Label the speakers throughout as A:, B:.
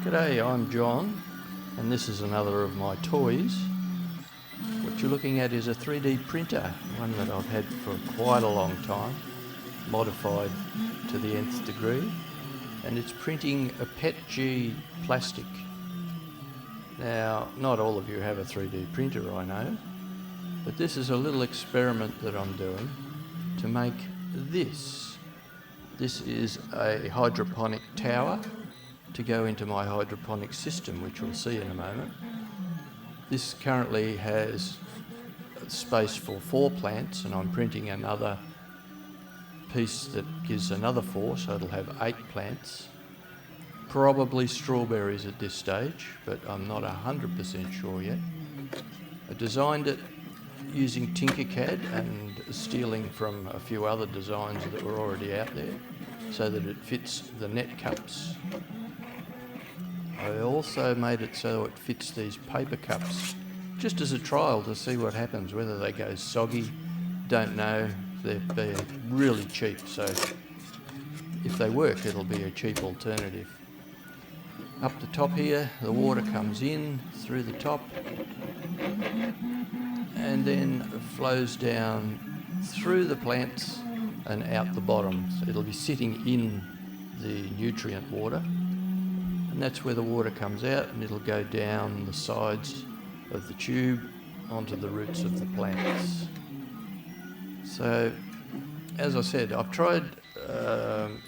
A: G'day, I'm John, and this is another of my toys. What you're looking at is a 3D printer, one that I've had for quite a long time, modified to the nth degree, and it's printing a PETG plastic. Now, not all of you have a 3D printer, I know, but this is a little experiment that I'm doing to make this. This is a hydroponic tower to go into my hydroponic system, which we'll see in a moment. This currently has space for 4 plants, and I'm printing another piece that gives another 4, so it'll have 8 plants. Probably strawberries at this stage, but I'm not 100% sure yet. I designed it using Tinkercad and stealing from a few other designs that were already out there so that it fits the net cups. I also made it so it fits these paper cups, just as a trial to see what happens, whether they go soggy. Don't know, they're really cheap, so if they work it'll be a cheap alternative. Up the top here, the water comes in through the top and then flows down through the plants and out the bottom. So it'll be sitting in the nutrient water, and that's where the water comes out, and it'll go down the sides of the tube onto the roots of the plants. So, as I said, I've tried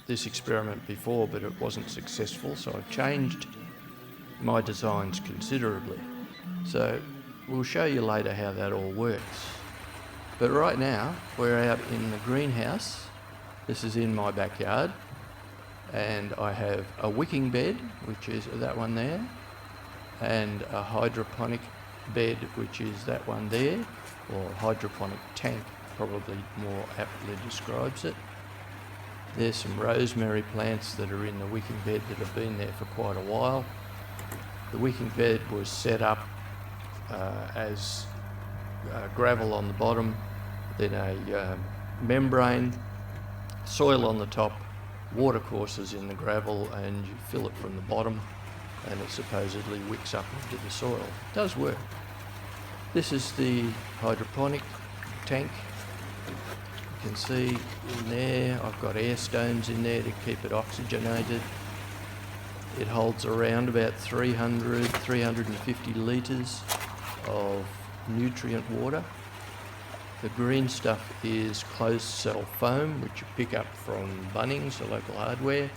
A: this experiment before, but it wasn't successful, so I've changed my designs considerably. So we'll show you later how that all works. But right now we're out in the greenhouse. This is in my backyard, and I have a wicking bed, which is that one there, and a hydroponic bed, which is that one there, or hydroponic tank probably more aptly describes it. There's some rosemary plants that are in the wicking bed that have been there for quite a while. The wicking bed was set up as gravel on the bottom, then a membrane, soil on the top, water courses in the gravel, and you fill it from the bottom and it supposedly wicks up into the soil. It does work. This is the hydroponic tank. You can see in there I've got air stones in there to keep it oxygenated. It holds around about 350 litres of nutrient water. The green stuff is closed cell foam, which you pick up from Bunnings, the local hardware,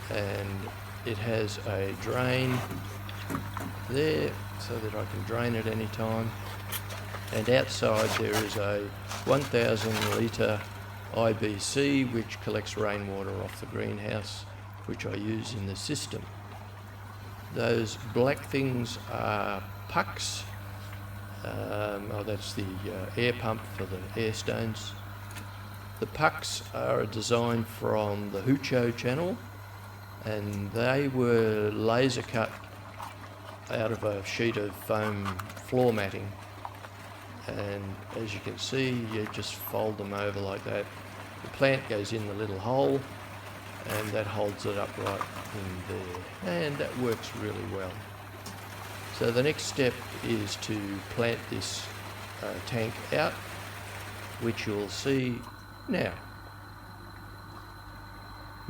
A: and it has a drain there so that I can drain at any time. And outside there is a 1,000 litre IBC which collects rainwater off the greenhouse, which I use in the system. Those black things are pucks. That's the air pump for the air stones. The pucks are a design from the Hucho channel, and they were laser cut out of a sheet of foam floor matting. And as you can see, you just fold them over like that. The plant goes in the little hole, and that holds it up right in there, and that works really well. So the next step is to plant this tank out, which you'll see now.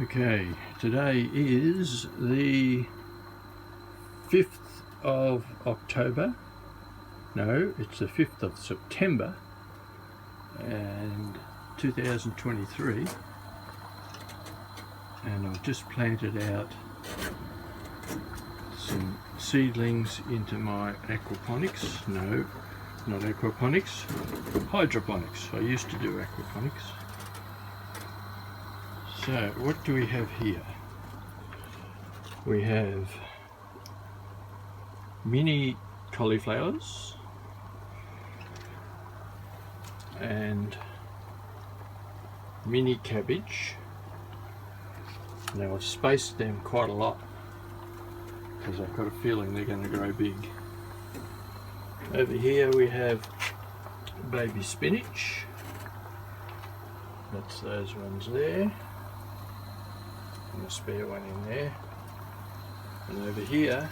A: Okay, today is the 5th of October. No, it's the 5th of September, and 2023. And I've just planted out some seedlings into my aquaponics. No, not aquaponics, hydroponics. I used to do aquaponics. So what do we have here? We have mini cauliflowers and mini cabbage. Now I've spaced them quite a lot because I've got a feeling they're going to grow big. Over here we have baby spinach. That's those ones there. And a spare one in there. And over here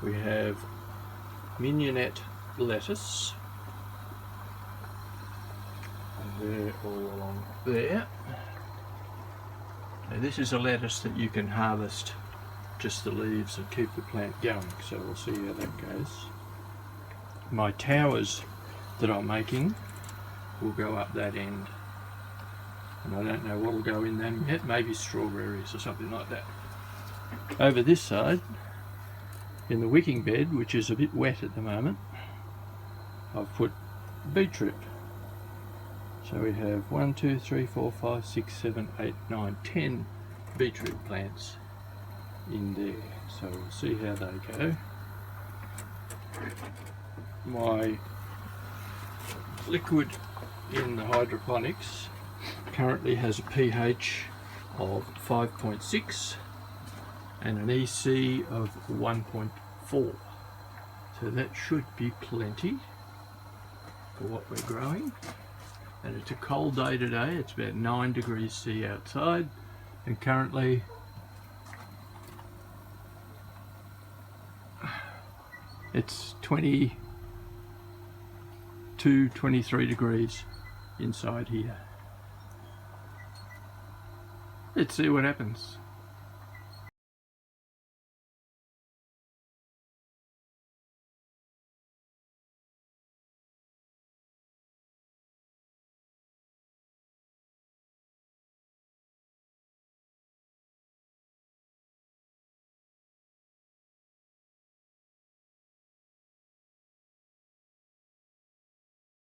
A: we have mignonette lettuce, and they're all along there. Now this is a lettuce that you can harvest just the leaves and keep the plant going, so we'll see how that goes. My towers that I'm making will go up that end, and I don't know what will go in them yet, maybe strawberries or something like that. Over this side, in the wicking bed, which is a bit wet at the moment, I've put beetroot. So we have 1, 2, 3, 4, 5, 6, 7, 8, 9, 10 beetroot plants in there. So we'll see how they go. My liquid in the hydroponics currently has a pH of 5.6 and an EC of 1.4. So that should be plenty for what we're growing. And it's a cold day today, it's about 9 degrees C outside, and currently it's 22, 23 degrees inside here. Let's see what happens.